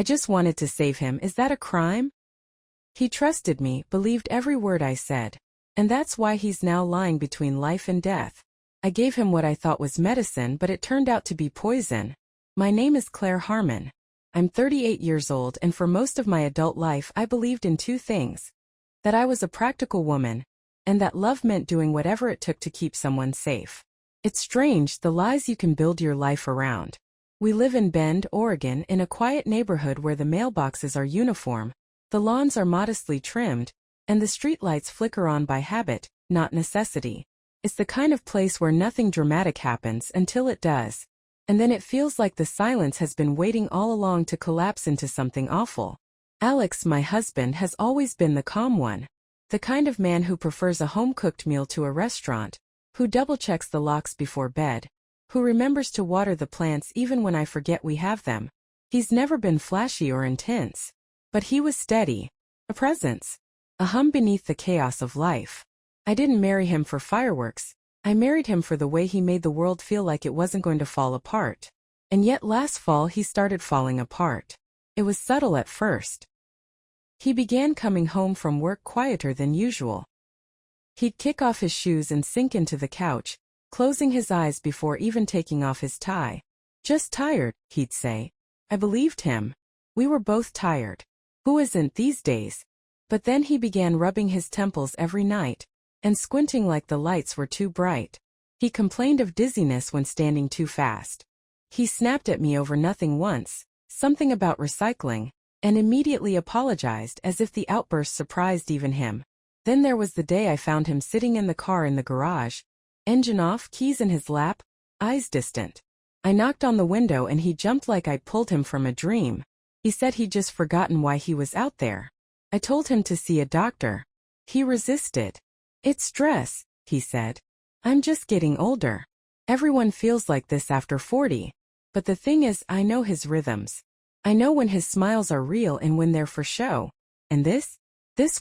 I just wanted to save him. Is that a crime? He trusted me, believed every word I said. And that's why he's now lying between life and death. I gave him what I thought was medicine, but it turned out to be poison. My name is Claire Harmon. I'm 38 years old, and for most of my adult life I believed in two things. That I was a practical woman, and that love meant doing whatever it took to keep someone safe. It's strange, the lies you can build your life around. We live in Bend, Oregon, in a quiet neighborhood where the mailboxes are uniform, the lawns are modestly trimmed, and the streetlights flicker on by habit, not necessity. It's the kind of place where nothing dramatic happens until it does. And then it feels like the silence has been waiting all along to collapse into something awful. Alex, my husband, has always been the calm one. The kind of man who prefers a home-cooked meal to a restaurant, who double-checks the locks before bed, who remembers to water the plants even when I forget we have them. He's never been flashy or intense. But he was steady. A presence. A hum beneath the chaos of life. I didn't marry him for fireworks. I married him for the way he made the world feel like it wasn't going to fall apart. And yet last fall he started falling apart. It was subtle at first. He began coming home from work quieter than usual. He'd kick off his shoes and sink into the couch, closing his eyes before even taking off his tie. Just tired, he'd say. I believed him. We were both tired. Who isn't these days? But then he began rubbing his temples every night, and squinting like the lights were too bright. He complained of dizziness when standing too fast. He snapped at me over nothing once, something about recycling, and immediately apologized as if the outburst surprised even him. Then there was the day I found him sitting in the car in the garage, engine off, keys in his lap, eyes distant. I knocked on the window and he jumped like I'd pulled him from a dream. He said he'd just forgotten why he was out there. I told him to see a doctor. He resisted. It's stress, he said. I'm just getting older. Everyone feels like this after 40. But the thing is, I know his rhythms. I know when his smiles are real and when they're for show. And this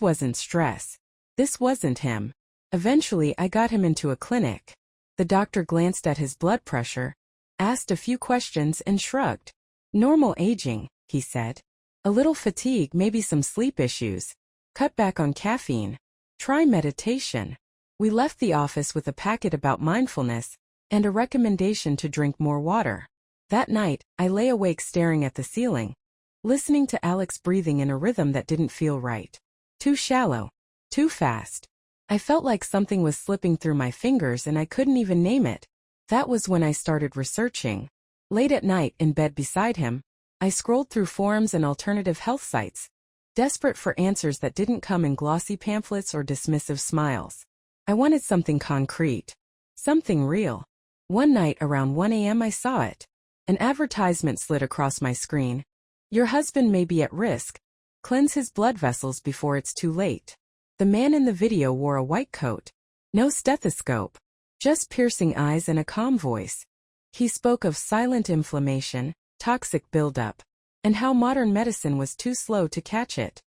wasn't stress. This wasn't him. Eventually I got him into a clinic. The doctor glanced at his blood pressure, asked a few questions and shrugged. Normal aging, he said. A little fatigue, maybe some sleep issues. Cut back on caffeine. Try meditation. We left the office with a packet about mindfulness and a recommendation to drink more water. That night, I lay awake staring at the ceiling, listening to Alex breathing in a rhythm that didn't feel right. Too shallow. Too fast. I felt like something was slipping through my fingers and I couldn't even name it. That was when I started researching. Late at night, in bed beside him, I scrolled through forums and alternative health sites, desperate for answers that didn't come in glossy pamphlets or dismissive smiles. I wanted something concrete. Something real. One night around 1 a.m. I saw it. An advertisement slid across my screen. Your husband may be at risk. Cleanse his blood vessels before it's too late. The man in the video wore a white coat. No stethoscope. Just piercing eyes and a calm voice. He spoke of silent inflammation, toxic buildup, and how modern medicine was too slow to catch it.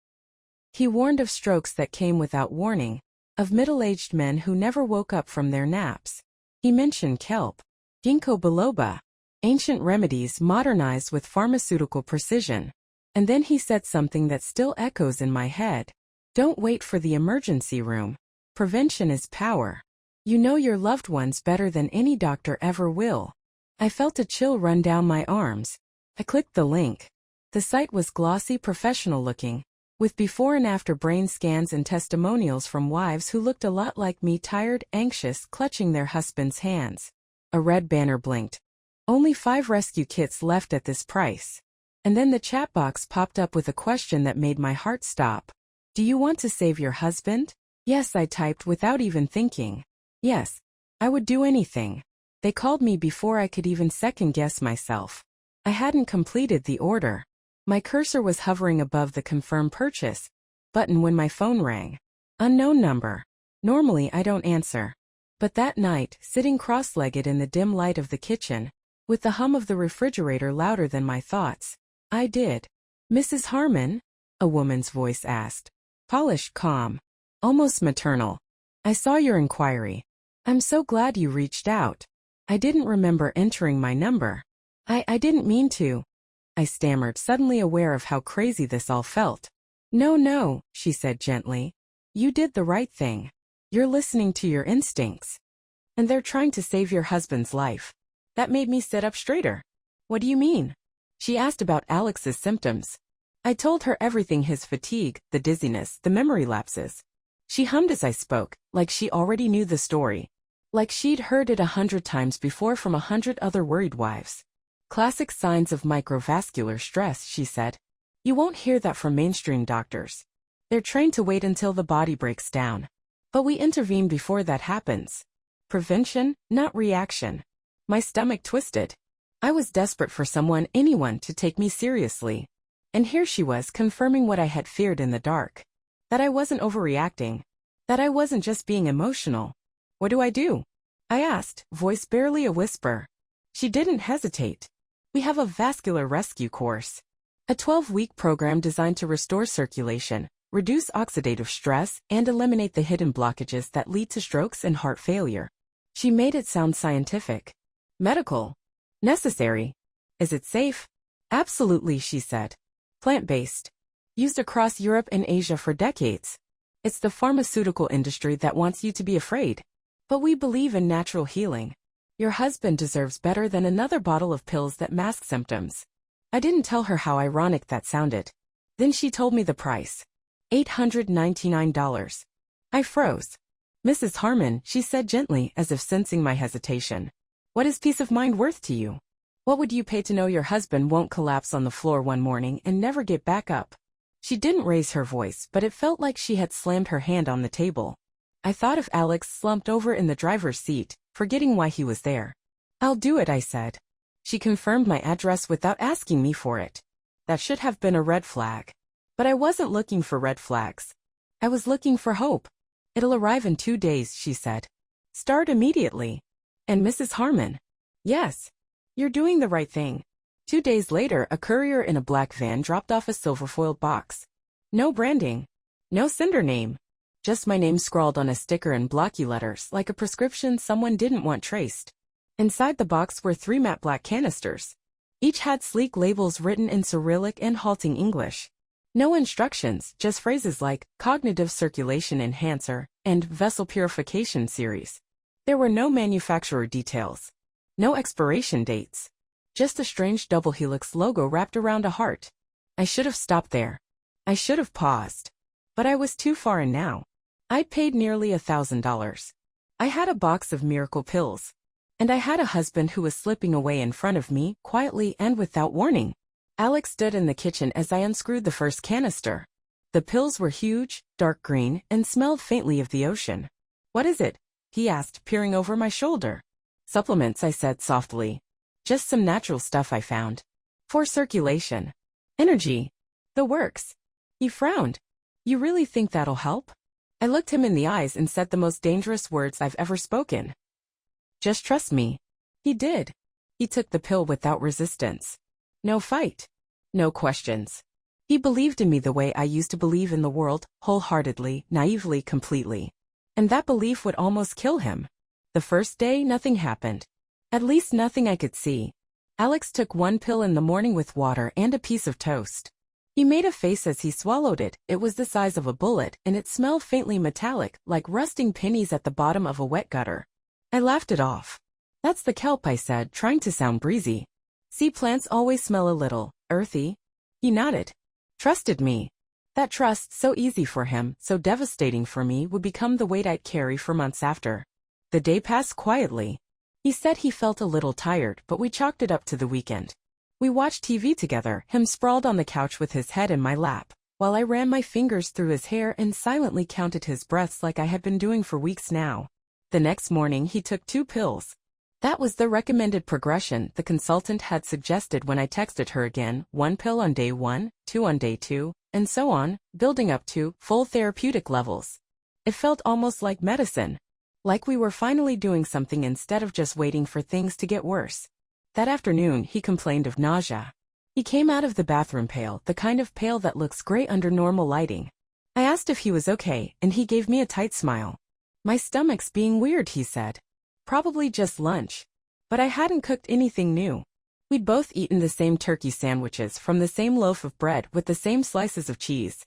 He warned of strokes that came without warning, of middle-aged men who never woke up from their naps. He mentioned kelp, ginkgo biloba, ancient remedies modernized with pharmaceutical precision. And then he said something that still echoes in my head. Don't wait for the emergency room. Prevention is power. You know your loved ones better than any doctor ever will. I felt a chill run down my arms. I clicked the link. The site was glossy, professional-looking, with before and after brain scans and testimonials from wives who looked a lot like me, tired, anxious, clutching their husbands' hands. A red banner blinked. Only 5 rescue kits left at this price. And then the chat box popped up with a question that made my heart stop. Do you want to save your husband? Yes, I typed without even thinking. Yes, I would do anything. They called me before I could even second-guess myself. I hadn't completed the order. My cursor was hovering above the confirm purchase button when my phone rang. Unknown number. Normally I don't answer. But that night, sitting cross-legged in the dim light of the kitchen, with the hum of the refrigerator louder than my thoughts, I did. Mrs. Harmon? A woman's voice asked. Polished, calm. Almost maternal. I saw your inquiry. I'm so glad you reached out. I didn't remember entering my number. I didn't mean to. I stammered, suddenly aware of how crazy this all felt. No, no, she said gently. You did the right thing. You're listening to your instincts. And they're trying to save your husband's life. That made me sit up straighter. What do you mean? She asked about Alex's symptoms. I told her everything: his fatigue, the dizziness, the memory lapses. She hummed as I spoke, like she already knew the story. Like she'd heard it 100 times before from 100 other worried wives. Classic signs of microvascular stress, she said. You won't hear that from mainstream doctors. They're trained to wait until the body breaks down. But we intervene before that happens. Prevention, not reaction. My stomach twisted. I was desperate for anyone to take me seriously. And here she was confirming what I had feared in the dark. That I wasn't overreacting. That I wasn't just being emotional. What do I do? I asked, voice barely a whisper. She didn't hesitate. We have a vascular rescue course. A 12-week program designed to restore circulation, reduce oxidative stress, and eliminate the hidden blockages that lead to strokes and heart failure. She made it sound scientific. Medical. Necessary. Is it safe? Absolutely, she said. Plant-based. Used across Europe and Asia for decades. It's the pharmaceutical industry that wants you to be afraid. But we believe in natural healing. Your husband deserves better than another bottle of pills that mask symptoms. I didn't tell her how ironic that sounded. Then she told me the price. $899. I froze. Mrs. Harmon, she said gently, as if sensing my hesitation. What is peace of mind worth to you? What would you pay to know your husband won't collapse on the floor one morning and never get back up? She didn't raise her voice, but it felt like she had slammed her hand on the table. I thought of Alex slumped over in the driver's seat, forgetting why he was there. I'll do it, I said. She confirmed my address without asking me for it. That should have been a red flag. But I wasn't looking for red flags. I was looking for hope. It'll arrive in 2 days, she said. Start immediately. And Mrs. Harmon. Yes. You're doing the right thing. 2 days later, a courier in a black van dropped off a silver-foiled box. No branding. No sender name. Just my name scrawled on a sticker in blocky letters, like a prescription someone didn't want traced. Inside the box were 3 matte black canisters. Each had sleek labels written in Cyrillic and halting English. No instructions, just phrases like Cognitive Circulation Enhancer and Vessel Purification Series. There were no manufacturer details. No expiration dates. Just a strange double helix logo wrapped around a heart. I should have stopped there. I should have paused. But I was too far in now. I'd paid nearly $1,000. I had a box of miracle pills. And I had a husband who was slipping away in front of me, quietly and without warning. Alex stood in the kitchen as I unscrewed the first canister. The pills were huge, dark green, and smelled faintly of the ocean. What is it? He asked, peering over my shoulder. Supplements, I said softly. Just some natural stuff I found. For circulation. Energy. The works. He frowned. You really think that'll help? I looked him in the eyes and said the most dangerous words I've ever spoken. Just trust me. He did. He took the pill without resistance. No fight. No questions. He believed in me the way I used to believe in the world, wholeheartedly, naively, completely. And that belief would almost kill him. The first day, nothing happened. At least nothing I could see. Alex took 1 pill in the morning with water and a piece of toast. He made a face as he swallowed it. It was the size of a bullet, and it smelled faintly metallic, like rusting pennies at the bottom of a wet gutter. I laughed it off. That's the kelp, I said, trying to sound breezy. Sea plants always smell a little earthy. He nodded. Trusted me. That trust, so easy for him, so devastating for me, would become the weight I'd carry for months after. The day passed quietly. He said he felt a little tired, but we chalked it up to the weekend. We watched TV together, him sprawled on the couch with his head in my lap, while I ran my fingers through his hair and silently counted his breaths like I had been doing for weeks now. The next morning he took 2 pills. That was the recommended progression the consultant had suggested when I texted her again, 1 pill on day 1, 2 on day 2, and so on, building up to full therapeutic levels. It felt almost like medicine. Like we were finally doing something instead of just waiting for things to get worse. That afternoon he complained of nausea. He came out of the bathroom pale, the kind of pale that looks gray under normal lighting. I asked if he was okay, and he gave me a tight smile. My stomach's being weird, he said. Probably just lunch. But I hadn't cooked anything new. We'd both eaten the same turkey sandwiches from the same loaf of bread with the same slices of cheese.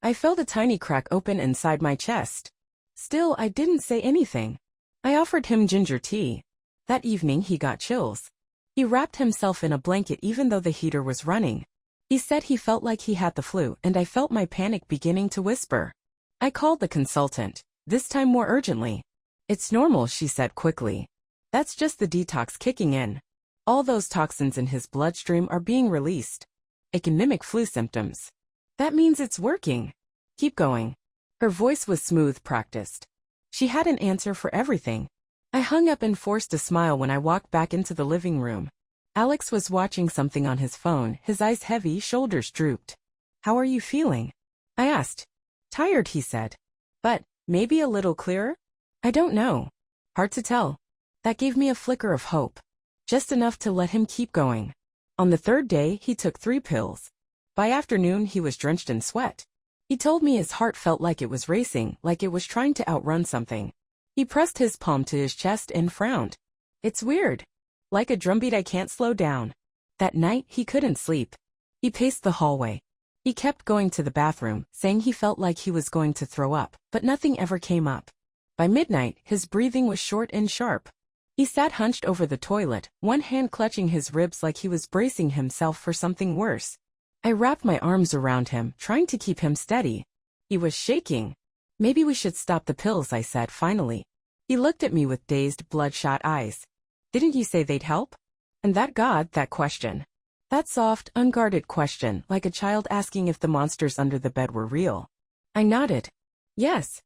I felt a tiny crack open inside my chest. Still, I didn't say anything. I offered him ginger tea. That evening he got chills. He wrapped himself in a blanket even though the heater was running. He said he felt like he had the flu, and I felt my panic beginning to whisper. I called the consultant, this time more urgently. It's normal, she said quickly. That's just the detox kicking in. All those toxins in his bloodstream are being released. It can mimic flu symptoms. That means it's working. Keep going. Her voice was smooth, practiced. She had an answer for everything. I hung up and forced a smile when I walked back into the living room. Alex was watching something on his phone, his eyes heavy, shoulders drooped. How are you feeling? I asked. Tired, he said. But, maybe a little clearer? I don't know. Hard to tell. That gave me a flicker of hope. Just enough to let him keep going. On the third day, he took 3 pills. By afternoon, he was drenched in sweat. He told me his heart felt like it was racing, like it was trying to outrun something. He pressed his palm to his chest and frowned. It's weird. Like a drumbeat I can't slow down. That night, he couldn't sleep. He paced the hallway. He kept going to the bathroom, saying he felt like he was going to throw up, but nothing ever came up. By midnight, his breathing was short and sharp. He sat hunched over the toilet, one hand clutching his ribs like he was bracing himself for something worse. I wrapped my arms around him, trying to keep him steady. He was shaking. Maybe we should stop the pills, I said finally. He looked at me with dazed, bloodshot eyes. Didn't you say they'd help? And that question. That soft, unguarded question, like a child asking if the monsters under the bed were real. I nodded. Yes.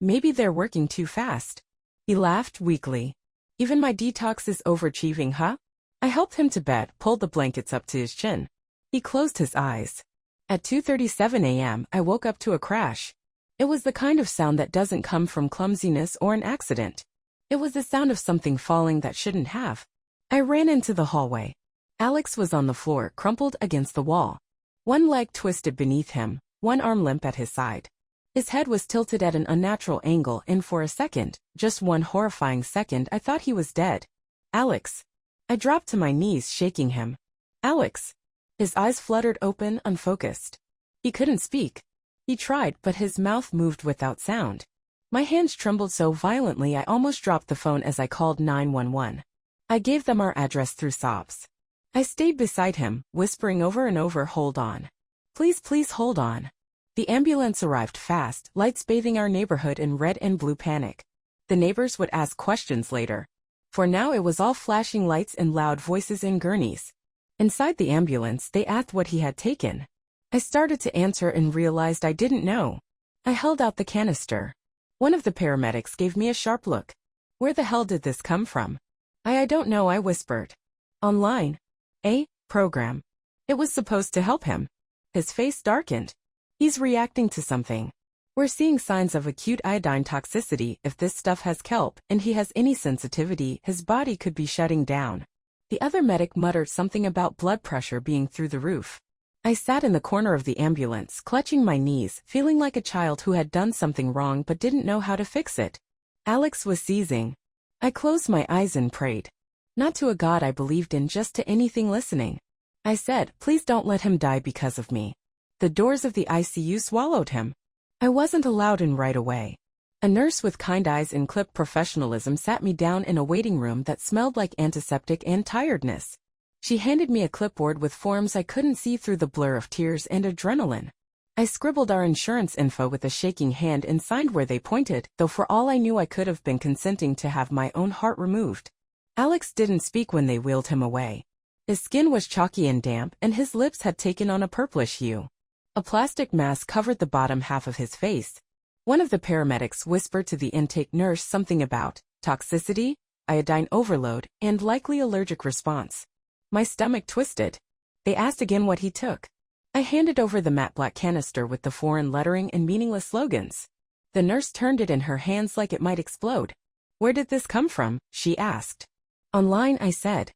Maybe they're working too fast. He laughed weakly. Even my detox is overachieving, huh? I helped him to bed, pulled the blankets up to his chin. He closed his eyes. At 2:37 a.m., I woke up to a crash. It was the kind of sound that doesn't come from clumsiness or an accident. It was the sound of something falling that shouldn't have. I ran into the hallway. Alex was on the floor, crumpled against the wall. One leg twisted beneath him, one arm limp at his side. His head was tilted at an unnatural angle, and for a second, just one horrifying second, I thought he was dead. Alex. I dropped to my knees, shaking him. Alex. His eyes fluttered open, unfocused. He couldn't speak. He tried, but his mouth moved without sound. My hands trembled so violently I almost dropped the phone as I called 911. I gave them our address through sobs. I stayed beside him, whispering over and over, hold on. Please, please hold on. The ambulance arrived fast, lights bathing our neighborhood in red and blue panic. The neighbors would ask questions later. For now it was all flashing lights and loud voices in gurneys. Inside the ambulance, they asked what he had taken. I started to answer and realized I didn't know. I held out the canister. One of the paramedics gave me a sharp look. Where the hell did this come from? I don't know, I whispered. Online. A program. It was supposed to help him. His face darkened. He's reacting to something. We're seeing signs of acute iodine toxicity. If this stuff has kelp, and he has any sensitivity, his body could be shutting down. The other medic muttered something about blood pressure being through the roof. I sat in the corner of the ambulance, clutching my knees, feeling like a child who had done something wrong but didn't know how to fix it. Alex was seizing. I closed my eyes and prayed. Not to a God I believed in, just to anything listening. I said, please don't let him die because of me. The doors of the ICU swallowed him. I wasn't allowed in right away. A nurse with kind eyes and clipped professionalism sat me down in a waiting room that smelled like antiseptic and tiredness. She handed me a clipboard with forms I couldn't see through the blur of tears and adrenaline. I scribbled our insurance info with a shaking hand and signed where they pointed, though for all I knew I could have been consenting to have my own heart removed. Alex didn't speak when they wheeled him away. His skin was chalky and damp, and his lips had taken on a purplish hue. A plastic mask covered the bottom half of his face. One of the paramedics whispered to the intake nurse something about toxicity, iodine overload, and likely allergic response. My stomach twisted. They asked again what he took. I handed over the matte black canister with the foreign lettering and meaningless slogans. The nurse turned it in her hands like it might explode. Where did this come from? She asked. Online, I said.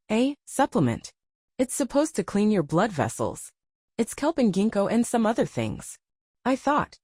A supplement. It's supposed to clean your blood vessels. It's kelp and ginkgo and some other things. I thought.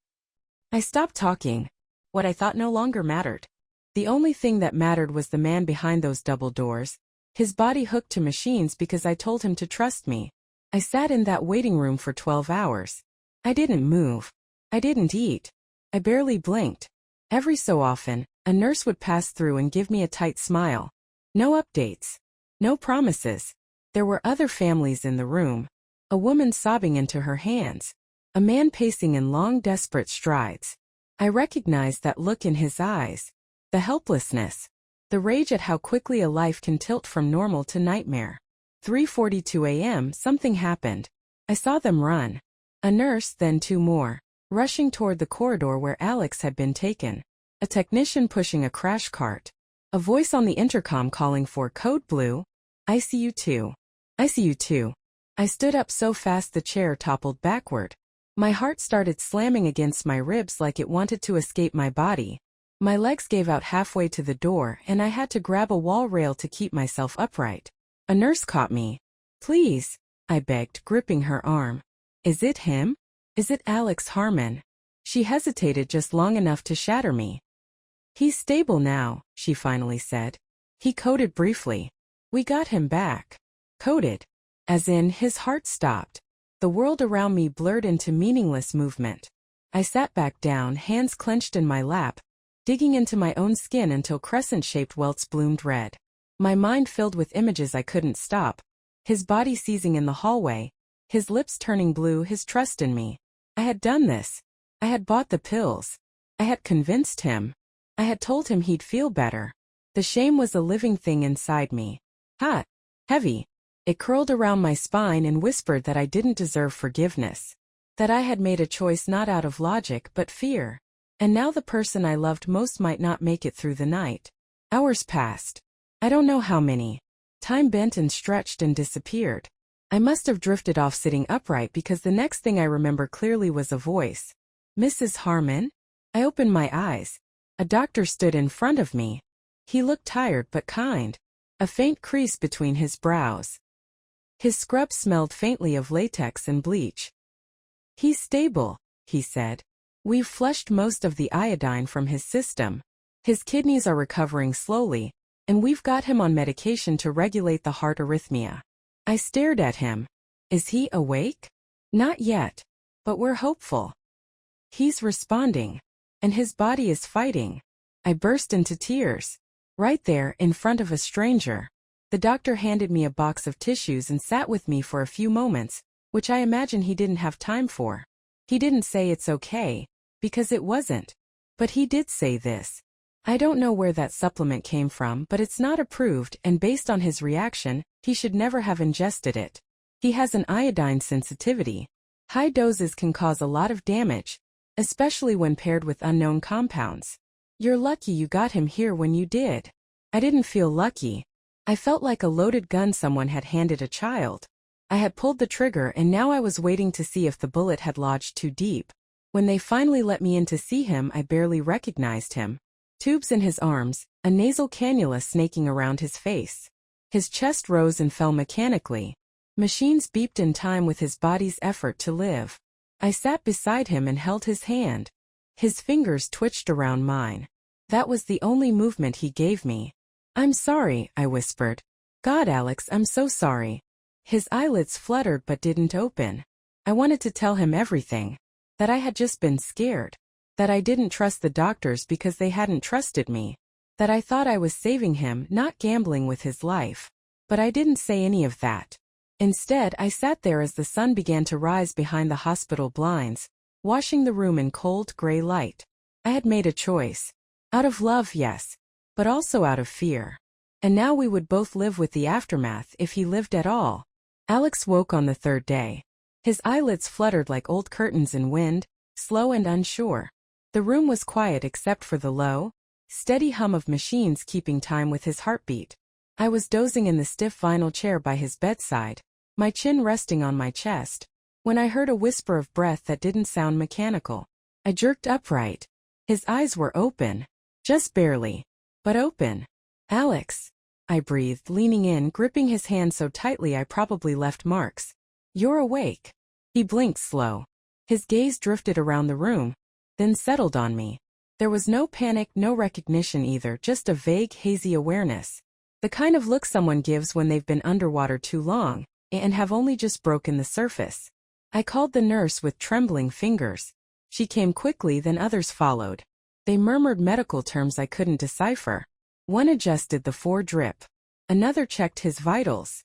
I stopped talking. What I thought no longer mattered. The only thing that mattered was the man behind those double doors. His body hooked to machines because I told him to trust me. I sat in that waiting room for 12 hours. I didn't move. I didn't eat. I barely blinked. Every so often, a nurse would pass through and give me a tight smile. No updates. No promises. There were other families in the room. A woman sobbing into her hands. A man pacing in long, desperate strides. I recognized that look in his eyes. The helplessness. The rage at how quickly a life can tilt from normal to nightmare. 3:42 a.m. something happened. I saw them run. A nurse, then two more, rushing toward the corridor where Alex had been taken. A technician pushing a crash cart. A voice on the intercom calling for Code Blue. ICU 2. ICU 2. I stood up so fast the chair toppled backward. My heart started slamming against my ribs like it wanted to escape my body. My legs gave out halfway to the door and I had to grab a wall rail to keep myself upright. A nurse caught me. Please, I begged, gripping her arm. Is it him? Is it Alex Harmon? She hesitated just long enough to shatter me. He's stable now, she finally said. He coded briefly. We got him back. Coded. As in, his heart stopped. The world around me blurred into meaningless movement. I sat back down, hands clenched in my lap, digging into my own skin until crescent-shaped welts bloomed red. My mind filled with images I couldn't stop. His body seizing in the hallway, his lips turning blue, his trust in me. I had done this. I had bought the pills. I had convinced him. I had told him he'd feel better. The shame was a living thing inside me. Hot. Heavy. It curled around my spine and whispered that I didn't deserve forgiveness. That I had made a choice not out of logic but fear. And now the person I loved most might not make it through the night. Hours passed. I don't know how many. Time bent and stretched and disappeared. I must have drifted off sitting upright because the next thing I remember clearly was a voice. Mrs. Harmon? I opened my eyes. A doctor stood in front of me. He looked tired but kind. A faint crease between his brows. His scrub smelled faintly of latex and bleach. He's stable, he said. We've flushed most of the iodine from his system. His kidneys are recovering slowly, and we've got him on medication to regulate the heart arrhythmia. I stared at him. Is he awake? Not yet. But we're hopeful. He's responding. And his body is fighting. I burst into tears. Right there, in front of a stranger. The doctor handed me a box of tissues and sat with me for a few moments, which I imagine he didn't have time for. He didn't say it's okay, because it wasn't. But he did say this. I don't know where that supplement came from, but it's not approved, and based on his reaction, he should never have ingested it. He has an iodine sensitivity. High doses can cause a lot of damage, especially when paired with unknown compounds. You're lucky you got him here when you did. I didn't feel lucky. I felt like a loaded gun someone had handed a child. I had pulled the trigger and now I was waiting to see if the bullet had lodged too deep. When they finally let me in to see him, I barely recognized him. Tubes in his arms, a nasal cannula snaking around his face. His chest rose and fell mechanically. Machines beeped in time with his body's effort to live. I sat beside him and held his hand. His fingers twitched around mine. That was the only movement he gave me. I'm sorry, I whispered. God, Alex, I'm so sorry. His eyelids fluttered but didn't open. I wanted to tell him everything. That I had just been scared. That I didn't trust the doctors because they hadn't trusted me. That I thought I was saving him, not gambling with his life. But I didn't say any of that. Instead, I sat there as the sun began to rise behind the hospital blinds, washing the room in cold, gray light. I had made a choice. Out of love, yes. But also out of fear. And now we would both live with the aftermath if he lived at all. Alex woke on the third day. His eyelids fluttered like old curtains in wind, slow and unsure. The room was quiet except for the low, steady hum of machines keeping time with his heartbeat. I was dozing in the stiff vinyl chair by his bedside, my chin resting on my chest, when I heard a whisper of breath that didn't sound mechanical. I jerked upright. His eyes were open. Just barely. But open. Alex, I breathed, leaning in, gripping his hand so tightly I probably left marks. You're awake. He blinked slow. His gaze drifted around the room, then settled on me. There was no panic, no recognition either, just a vague, hazy awareness. The kind of look someone gives when they've been underwater too long and have only just broken the surface. I called the nurse with trembling fingers. She came quickly, then others followed. They murmured medical terms I couldn't decipher. One adjusted the 4-drip. Another checked his vitals.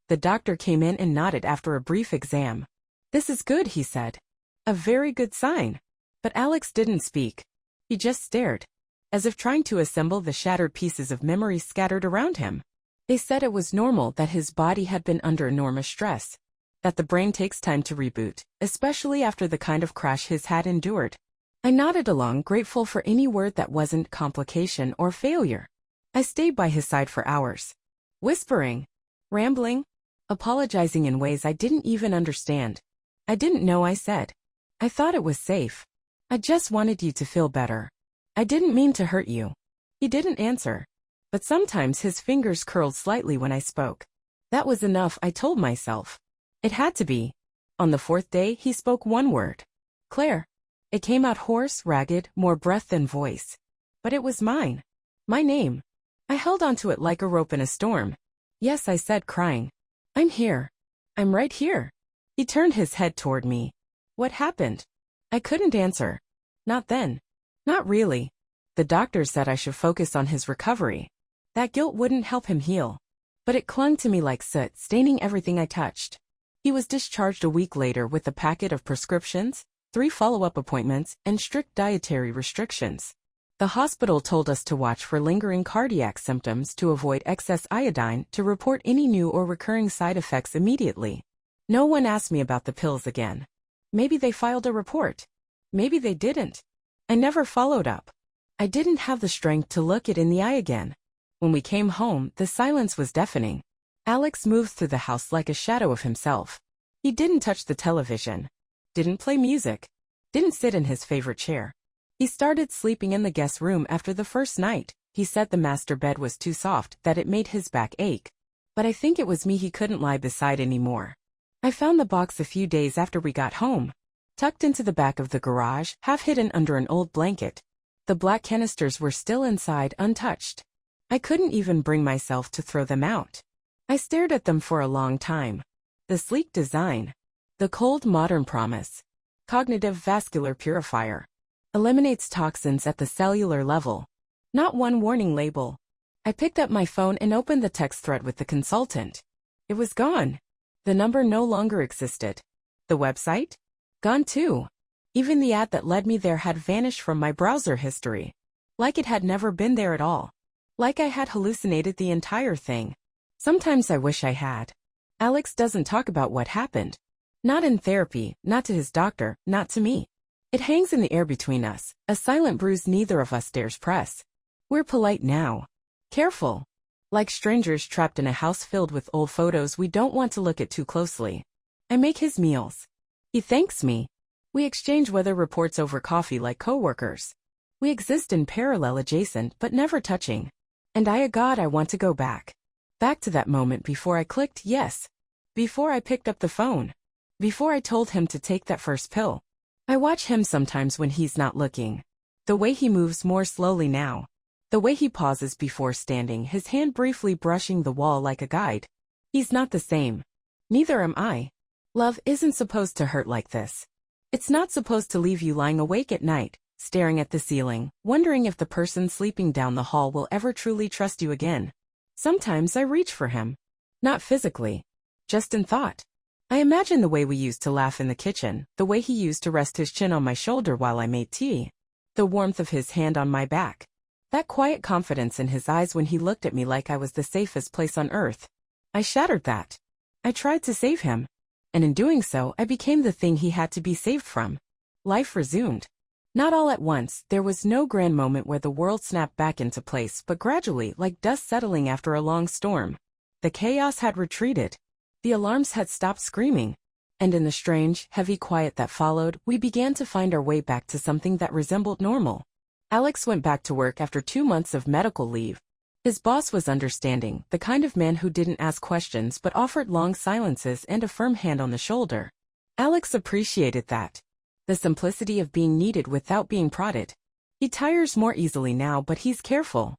The doctor came in and nodded after a brief exam. "This is good," he said. "A very good sign." But Alex didn't speak. He just stared, as if trying to assemble the shattered pieces of memory scattered around him. They said it was normal, that his body had been under enormous stress, that the brain takes time to reboot, especially after the kind of crash his had endured. I nodded along, grateful for any word that wasn't complication or failure. I stayed by his side for hours, whispering, rambling, apologizing in ways I didn't even understand. I didn't know I said. "I thought it was safe. I just wanted you to feel better. I didn't mean to hurt you." He didn't answer, but sometimes his fingers curled slightly when I spoke. That was enough, I told myself. It had to be. On the 4th day, he spoke one word. "Claire." It came out hoarse, ragged, more breath than voice. But it was mine. My name. I held onto it like a rope in a storm. "Yes," I said, crying. "I'm here. I'm right here." He turned his head toward me. "What happened?" I couldn't answer. Not then. Not really. The doctor said I should focus on his recovery. That guilt wouldn't help him heal. But it clung to me like soot, staining everything I touched. He was discharged a week later with a packet of prescriptions, 3 follow-up appointments, and strict dietary restrictions. The hospital told us to watch for lingering cardiac symptoms, to avoid excess iodine, to report any new or recurring side effects immediately. No one asked me about the pills again. Maybe they filed a report. Maybe they didn't. I never followed up. I didn't have the strength to look it in the eye again. When we came home, the silence was deafening. Alex moved through the house like a shadow of himself. He didn't touch the television. Didn't play music. Didn't sit in his favorite chair. He started sleeping in the guest room after the first night. He said the master bed was too soft, that it made his back ache. But I think it was me he couldn't lie beside anymore. I found the box a few days after we got home, tucked into the back of the garage, half hidden under an old blanket. The black canisters were still inside, untouched. I couldn't even bring myself to throw them out. I stared at them for a long time. The sleek design. The cold modern promise. Cognitive vascular purifier. Eliminates toxins at the cellular level. Not one warning label. I picked up my phone and opened the text thread with the consultant. It was gone. The number no longer existed. The website? Gone too. Even the ad that led me there had vanished from my browser history. Like it had never been there at all. Like I had hallucinated the entire thing. Sometimes I wish I had. Alex doesn't talk about what happened. Not in therapy, not to his doctor, not to me. It hangs in the air between us, a silent bruise neither of us dares press. We're polite now. Careful. Like strangers trapped in a house filled with old photos we don't want to look at too closely. I make his meals. He thanks me. We exchange weather reports over coffee like coworkers. We exist in parallel, adjacent, but never touching. And God, I want to go back. Back to that moment before I clicked yes. Before I picked up the phone. Before I told him to take that first pill. I watch him sometimes when he's not looking. The way he moves more slowly now. The way he pauses before standing, his hand briefly brushing the wall like a guide. He's not the same. Neither am I. Love isn't supposed to hurt like this. It's not supposed to leave you lying awake at night, staring at the ceiling, wondering if the person sleeping down the hall will ever truly trust you again. Sometimes I reach for him. Not physically. Just in thought. I imagine the way we used to laugh in the kitchen, the way he used to rest his chin on my shoulder while I made tea. The warmth of his hand on my back. That quiet confidence in his eyes when he looked at me like I was the safest place on earth. I shattered that. I tried to save him. And in doing so, I became the thing he had to be saved from. Life resumed. Not all at once, there was no grand moment where the world snapped back into place, but gradually, like dust settling after a long storm. The chaos had retreated. The alarms had stopped screaming. And in the strange, heavy quiet that followed, we began to find our way back to something that resembled normal. Alex went back to work after 2 months of medical leave. His boss was understanding, the kind of man who didn't ask questions but offered long silences and a firm hand on the shoulder. Alex appreciated that. The simplicity of being needed without being prodded. He tires more easily now, but he's careful.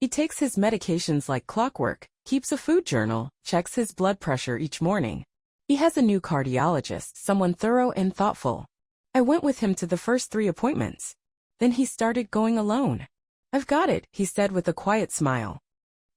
He takes his medications like clockwork, keeps a food journal, checks his blood pressure each morning. He has a new cardiologist, someone thorough and thoughtful. I went with him to the first 3 appointments. Then he started going alone. "I've got it," he said with a quiet smile.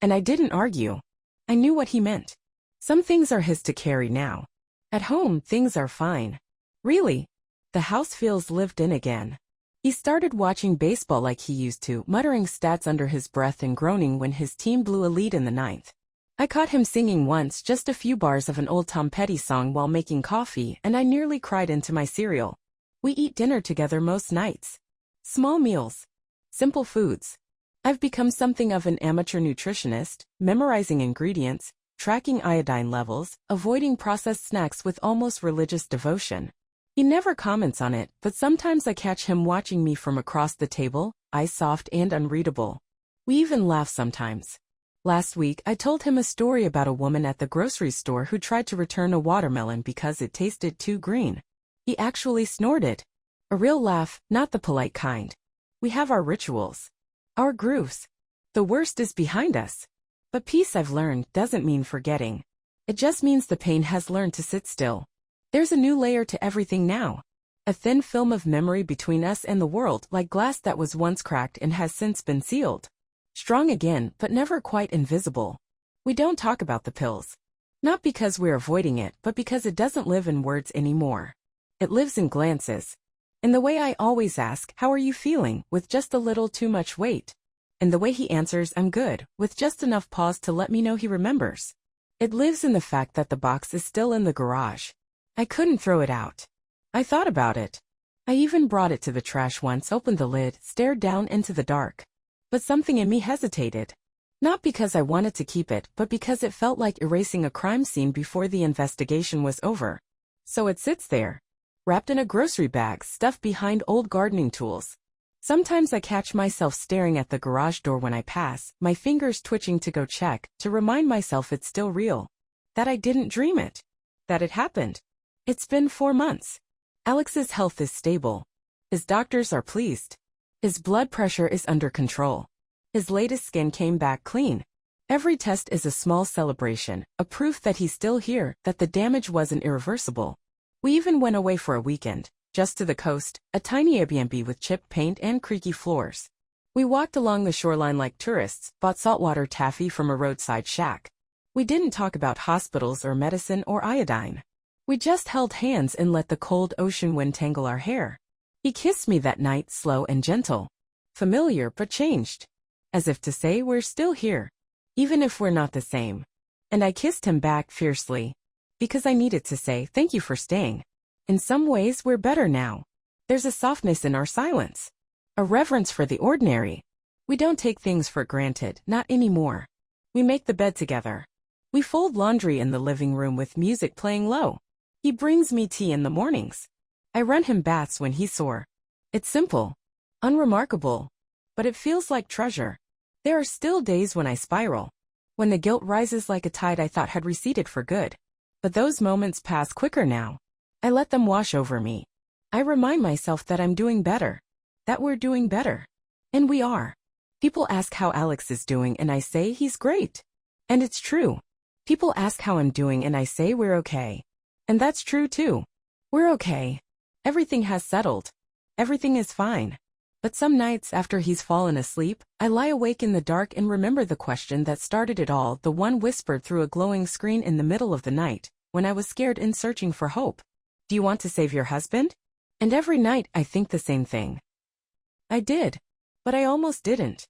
And I didn't argue. I knew what he meant. Some things are his to carry now. At home, things are fine. Really. The house feels lived in again. He started watching baseball like he used to, muttering stats under his breath and groaning when his team blew a lead in the 9th. I caught him singing once just a few bars of an old Tom Petty song while making coffee, and I nearly cried into my cereal. We eat dinner together most nights. Small meals. Simple foods. I've become something of an amateur nutritionist, memorizing ingredients, tracking iodine levels, avoiding processed snacks with almost religious devotion. He never comments on it, but sometimes I catch him watching me from across the table, eyes soft and unreadable. We even laugh sometimes. Last week, I told him a story about a woman at the grocery store who tried to return a watermelon because it tasted too green. He actually snorted. A real laugh, not the polite kind. We have our rituals. Our grooves. The worst is behind us. But peace, I've learned, doesn't mean forgetting. It just means the pain has learned to sit still. There's a new layer to everything now. A thin film of memory between us and the world, like glass that was once cracked and has since been sealed. Strong again, but never quite invisible. We don't talk about the pills. Not because we're avoiding it, but because it doesn't live in words anymore. It lives in glances. In the way I always ask, "How are you feeling?" with just a little too much weight. In the way he answers, "I'm good," with just enough pause to let me know he remembers. It lives in the fact that the box is still in the garage. I couldn't throw it out. I thought about it. I even brought it to the trash once, opened the lid, stared down into the dark. But something in me hesitated. Not because I wanted to keep it, but because it felt like erasing a crime scene before the investigation was over. So it sits there, wrapped in a grocery bag, stuffed behind old gardening tools. Sometimes I catch myself staring at the garage door when I pass, my fingers twitching to go check, to remind myself it's still real. That I didn't dream it. That it happened. It's been 4 months. Alex's health is stable. His doctors are pleased. His blood pressure is under control. His latest skin came back clean. Every test is a small celebration, a proof that he's still here, that the damage wasn't irreversible. We even went away for a weekend, just to the coast, a tiny Airbnb with chipped paint and creaky floors. We walked along the shoreline like tourists, bought saltwater taffy from a roadside shack. We didn't talk about hospitals or medicine or iodine. We just held hands and let the cold ocean wind tangle our hair. He kissed me that night, slow and gentle. Familiar but changed. As if to say, we're still here. Even if we're not the same. And I kissed him back fiercely. Because I needed to say, thank you for staying. In some ways, we're better now. There's a softness in our silence. A reverence for the ordinary. We don't take things for granted, not anymore. We make the bed together. We fold laundry in the living room with music playing low. He brings me tea in the mornings. I run him baths when he's sore. It's simple. Unremarkable. But it feels like treasure. There are still days when I spiral. When the guilt rises like a tide I thought had receded for good. But those moments pass quicker now. I let them wash over me. I remind myself that I'm doing better. That we're doing better. And we are. People ask how Alex is doing and I say he's great. And it's true. People ask how I'm doing and I say we're okay. And that's true too. We're okay. Everything has settled. Everything is fine. But some nights after he's fallen asleep, I lie awake in the dark and remember the question that started it all, the one whispered through a glowing screen in the middle of the night, when I was scared and searching for hope. Do you want to save your husband? And every night I think the same thing. I did. But I almost didn't.